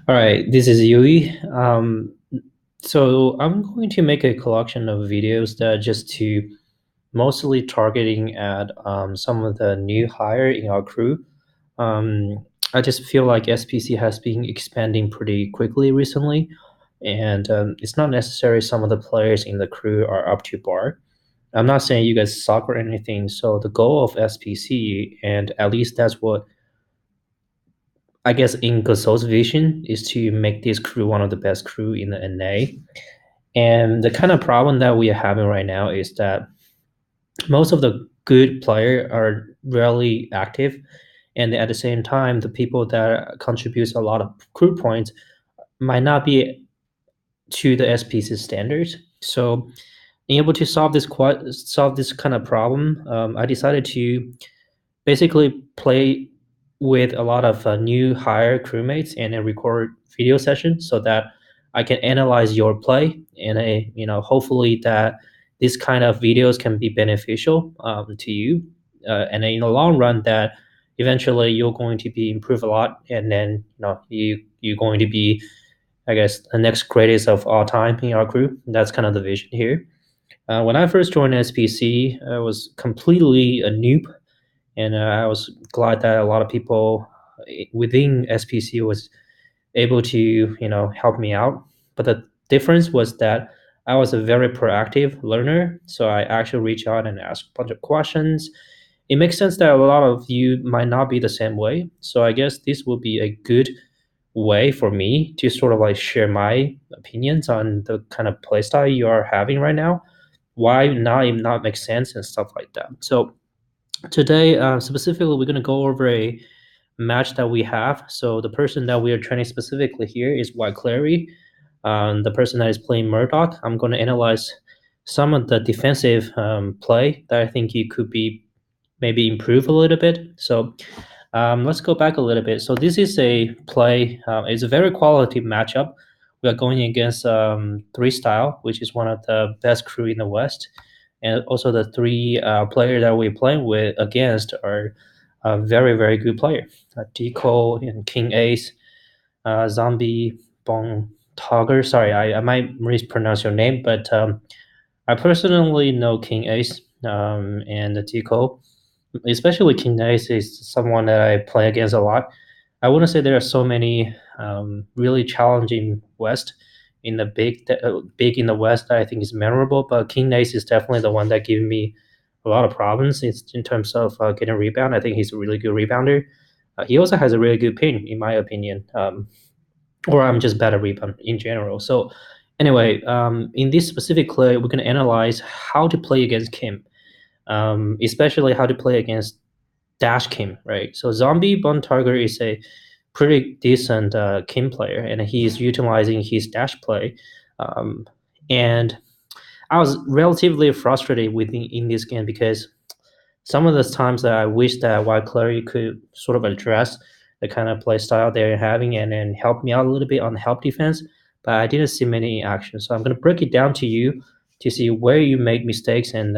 All right, this is Yui. So I'm going to make a collection of videos that just to mostly targeting at some of the new hire in our crew. Um, I just feel like SPC has been expanding pretty quickly recently, and it's not necessary some of the players in the crew are up to bar. I'm not saying you guys suck or anything. So the goal of SPC, and at least that's what I guess in Gasol's vision, is to make this crew one of the best crew in the NA. And the kind of problem that we are having right now is that most of the good players are rarely active, and at the same time, the people that contributes a lot of crew points might not be to the SPC standards. So, being able to solve this kind of problem, I decided to basically play with a lot of new hire crewmates and then record video sessions so that I can analyze your play and hopefully that this kind of videos can be beneficial to you and in the long run that eventually you're going to be improve a lot and then you're going to be I guess the next greatest of all time in our crew. That's kind of the vision here. When I first joined SPC, I was completely a noob and I was glad that a lot of people within SPC was able to help me out. But the difference was that I was a very proactive learner, so I actually reach out and ask a bunch of questions. It makes sense that a lot of you might not be the same way, so I guess this will be a good way for me to sort of like share my opinions on the kind of playstyle you are having right now. Why not it not make sense and stuff like that. So today, specifically, we're going to go over a match that we have. So the person that we are training specifically here is White Clary. The person that is playing Murdoch. I'm going to analyze some of the defensive play that I think you could be maybe improve a little bit. So let's go back a little bit. So this is a play. It's a very quality matchup. We are going against Freestyle, which is one of the best crew in the West, and also the three players that we're playing with against are very very good player. Deco and King Ace, Zombie Bong Togger. Sorry, I might mispronounce your name, but I personally know King Ace and Deco, especially King Ace is someone that I play against a lot. I wouldn't say there are so many really challenging West in the big in the West that I think is memorable, but King Ace is definitely the one that gave me a lot of problems in terms of getting rebound. I think he's a really good rebounder. He also has a really good pin, in my opinion, or I'm just better rebound in general. So anyway, in this specific play, we're going to analyze how to play against Kim, especially how to play against Dash Kim, right? So Zombie Bone Tiger is a pretty decent Kim player, and he's utilizing his dash play. Um, and I was relatively frustrated with in this game because some of the times that I wish that White Clary could sort of address the kind of play style they're having and then help me out a little bit on help defense, but I didn't see many actions. So I'm going to break it down to you to see where you made mistakes and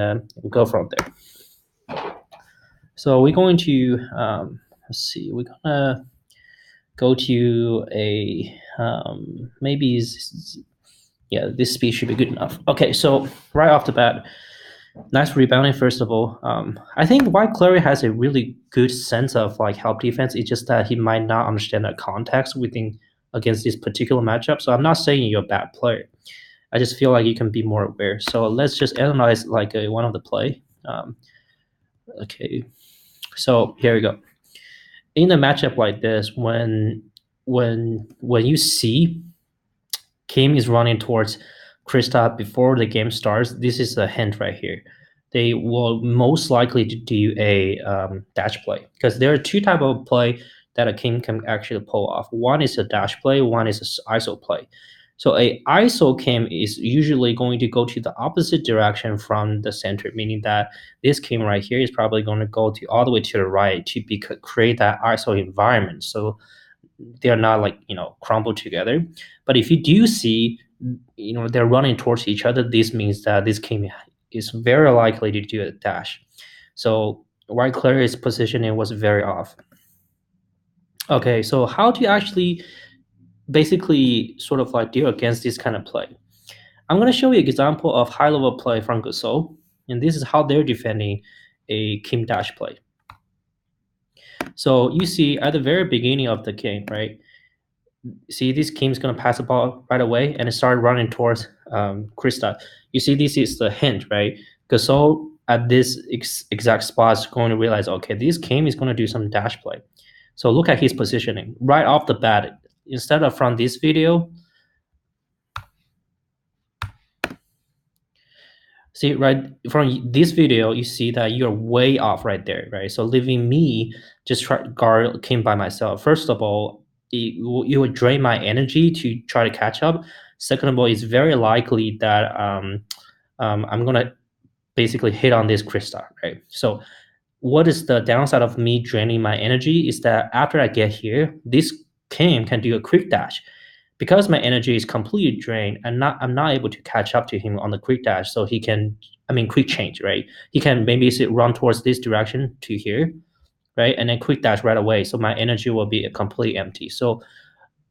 go from there. So we're going to let's see, we're gonna go to a maybe yeah, this speed should be good enough. Okay, so right off the bat, nice rebounding first of all. I think White Clary has a really good sense of like help defense. It's just that he might not understand the context within against this particular matchup. So I'm not saying you're a bad player. I just feel like you can be more aware. So let's just analyze like one of the play. Okay, so here we go. In a matchup like this, when you see Kim is running towards Krista before the game starts, this is a hint right here. They will most likely to do a dash play because there are two type of play that a Kim can actually pull off. One is a dash play, one is a ISO play. So a ISO Kim is usually going to go to the opposite direction from the center, meaning that this Kim right here is probably going to go to all the way to the right to create that ISO environment. So they're not like crumbled together. But if you do see they're running towards each other, this means that this king is very likely to do a dash. So White Clary's positioning was very off. Okay, so how do you actually basically sort of like deal against this kind of play? I'm going to show you an example of high level play from Gasol, and this is how they're defending a Kim dash play. So you see at the very beginning of the game, right? See this Kim's going to pass the ball right away and start running towards Krista. You see this is the hint, right? Gasol at this exact spot is going to realize, okay, this Kim is going to do some dash play. So look at his positioning right off the bat. Instead of from this video, see right from this video, you see that you're way off right there, right? So leaving me just try to guard Kim by myself. First of all, it would drain my energy to try to catch up. Second of all, it's very likely that I'm gonna basically hit on this Krista, right? So what is the downside of me draining my energy is that after I get here, this Kim can do a quick dash. Because my energy is completely drained, I'm not able to catch up to him on the quick dash. So he can, I mean, quick change, right? He can maybe run towards this direction to here, right? And then quick dash right away. So my energy will be completely empty. So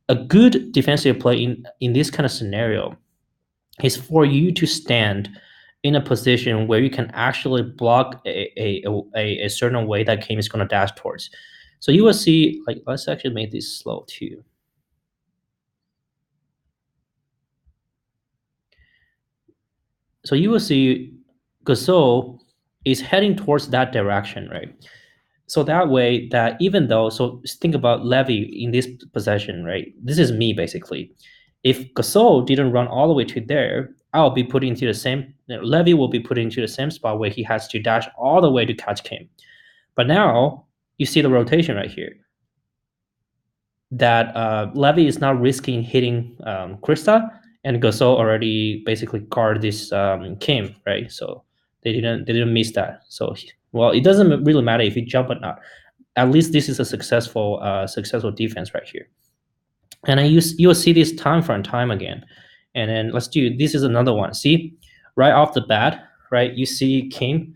a good defensive play in this kind of scenario is for you to stand in a position where you can actually block a certain way that game is going to dash towards. So you will see, like, let's actually make this slow too. So you will see Gasol is heading towards that direction, right? So that way that even though, so think about Levy in this possession, right? This is me basically. If Gasol didn't run all the way to there, I'll be put into the same, Levy will be put into the same spot where he has to dash all the way to catch Kim. But now you see the rotation right here that Levy is now risking hitting Krista, and Gasol already basically guard this Kim, right? So they didn't miss that. So well, it doesn't really matter if you jump or not. At least this is a successful defense right here. And you'll see this time for time again. And then let's do this is another one. See, right off the bat, right? You see Kim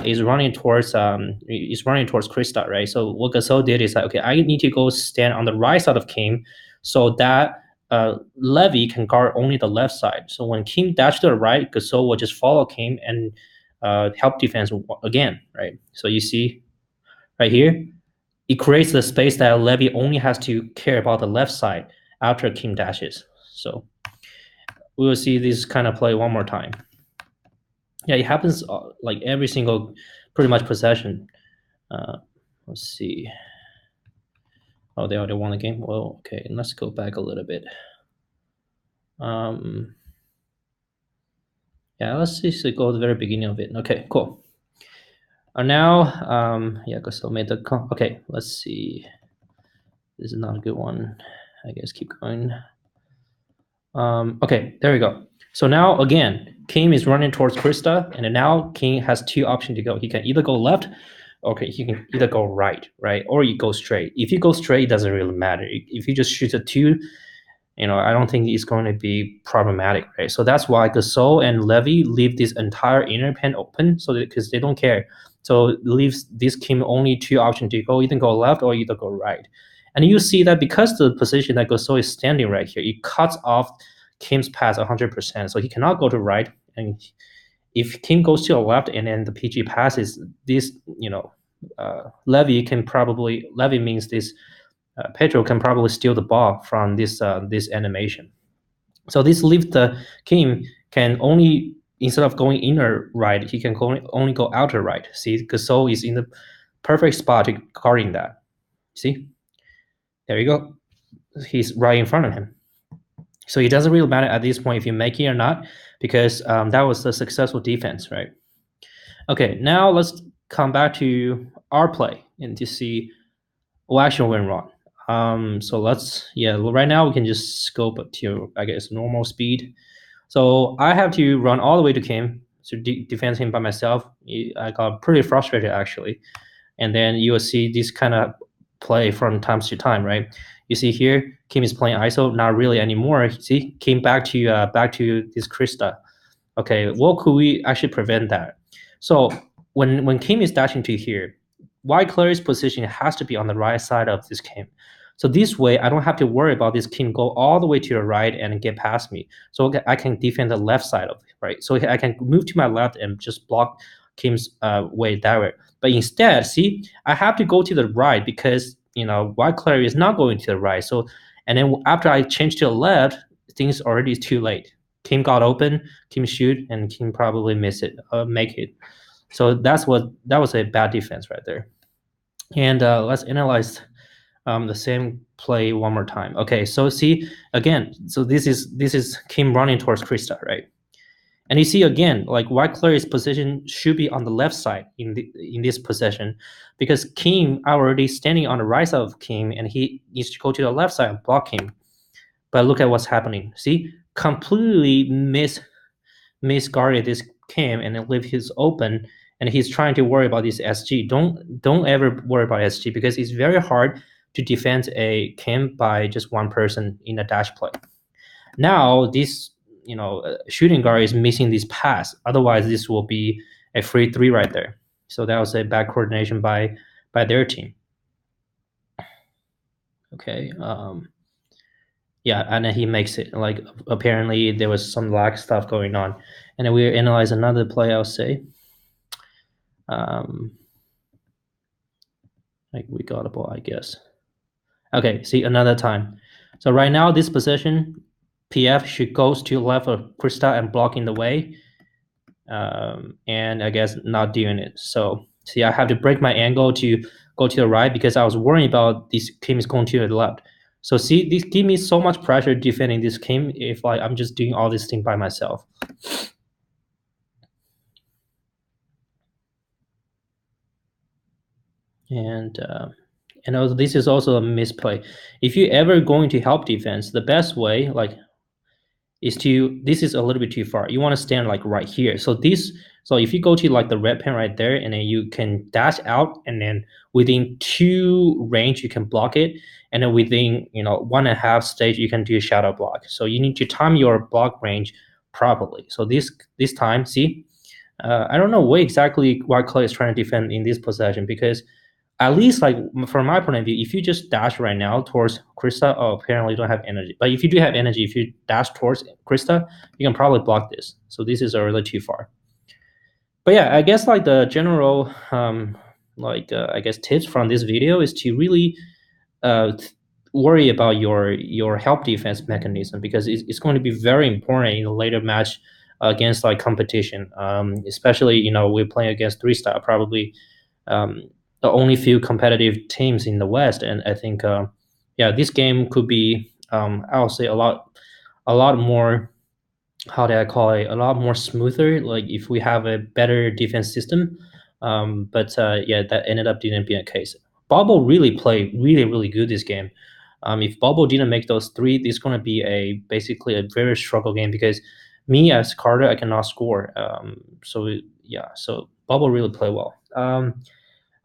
is running towards Krista, right? So what Gasol did is like, okay, I need to go stand on the right side of Kim so that Levy can guard only the left side. So when Kim dashed to the right, Gasol will just follow Kim and help defense again, right? So you see right here, it creates the space that Levy only has to care about the left side after Kim dashes. So we will see this kind of play one more time. Yeah, it happens like every single pretty much possession. Let's see. Oh, they already won the game. Well, okay, let's go back a little bit. Yeah, let's just go to the very beginning of it. Okay, cool. Now, yeah, Gasol made the okay. Let's see. This is not a good one. I guess keep going. Okay, there we go. So now again, Kim is running towards Krista, and now Kim has two options to go. He can either go left, okay, he can either go right, right, or you go straight. If you go straight, it doesn't really matter. If you just shoot a two, I don't think it's going to be problematic, right? So that's why Gasol and Levy leave this entire inner pen open, so because they don't care. So it leaves this Kim only two options to go, either go left or either go right. And you see that because the position that Gasol is standing right here, it cuts off Kim's pass 100%. So he cannot go to right. And if Kim goes to the left and then the PG passes, this, Levy means this Pedro can probably steal the ball from this animation. So this leaves the Kim can only, instead of going inner right, he can only go outer right. See, Gasol is in the perfect spot to guarding that. See, there you go. He's right in front of him. So it doesn't really matter at this point if you make it or not, because that was a successful defense, right? Okay, now let's come back to our play and to see what actually went wrong. So right now we can just scope up to, I guess, normal speed. So I have to run all the way to Kim to defend him by myself. I got pretty frustrated actually. And then you will see this kind of play from time to time, right? You see here, Kim is playing ISO, not really anymore. See, Kim back to this Krista. Okay, what could we actually prevent that? So when Kim is dashing to here, white player's position has to be on the right side of this king. So this way, I don't have to worry about this king go all the way to the right and get past me. So I can defend the left side of it, right? So I can move to my left and just block Kim's way that way. But instead, see, I have to go to the right because white player is not going to the right. So and then after I change to the left, things already too late. Kim got open, Kim shoot, and Kim probably miss it, make it. So that was a bad defense right there. And let's analyze the same play one more time. Okay, so see again. So this is Kim running towards Krista, right? And you see again, like white player's position should be on the left side in this possession, because Kim already standing on the right side of Kim, and he needs to go to the left side and block him. But look at what's happening. See, completely misguarded this Kim and then leave his open, and he's trying to worry about this SG. Don't ever worry about SG because it's very hard to defend a Kim by just one person in a dash play. Now this shooting guard is missing this pass. Otherwise, this will be a free three right there. So that was a bad coordination by their team. Okay. Yeah, and then he makes it. Like apparently there was some lag stuff going on, and then we analyze another play. I'll say, like we got a ball, I guess. Okay, see another time. So right now this position, PF should goes to left of Krista and blocking the way, and I guess not doing it. So see, I have to break my angle to go to the right because I was worried about this Kim is going to the left. So see, this give me so much pressure defending this Kim if like I'm just doing all this thing by myself. And also this is also a misplay. If you ever going to help defense, the best way like is to, this is a little bit too far. You want to stand like right here. So if you go to like the red pen right there, and then you can dash out, and then within 2 range you can block it, and then within 1.5 stage you can do a shadow block. So you need to time your block range properly. So this time, see, I don't know what exactly white clay is trying to defend in this possession, because at least like from my point of view, if you just dash right now towards Krista, oh, apparently you don't have energy. But if you do have energy, if you dash towards Krista, you can probably block this. So this is already too far. But yeah, I guess like the general I guess tips from this video is to really worry about your help defense mechanism, because it's going to be very important in the later match against like competition. Especially we're playing against Freestyle, probably the only few competitive teams in the West, and I think yeah, this game could be I'll say a lot more, how do I call it, a lot more smoother, like if we have a better defense system. But yeah, that ended up didn't be the case. Bobble really played really good this game. If Bobble didn't make those 3, this is going to be basically a very struggle game, because me as Carter, I cannot score. So yeah, so Bobble really played well.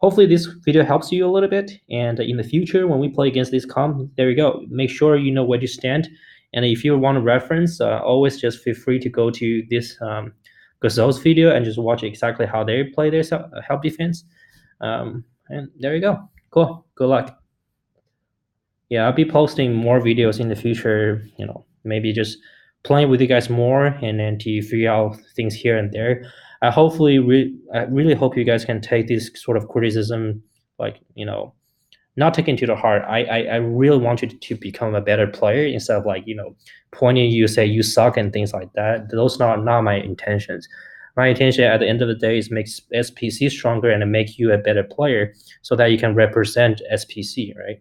Hopefully this video helps you a little bit, and in the future when we play against this comp, there you go, make sure you know where to stand. And if you want a reference, always just feel free to go to this Gazelle's video and just watch exactly how they play their help defense. And there you go. Cool. Good luck. Yeah, I'll be posting more videos in the future, maybe just playing with you guys more, and then to figure out things here and there. I really hope you guys can take this sort of criticism, like, not taking to the heart. I really want you to become a better player, instead of like, pointing you, say you suck and things like that. Those are not my intentions. My intention at the end of the day is make SPC stronger and make you a better player, so that you can represent SPC, right?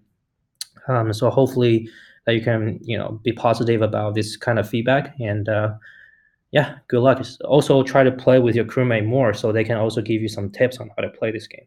So hopefully that you can, be positive about this kind of feedback, and yeah, good luck. Also try to play with your crewmate more, so they can also give you some tips on how to play this game.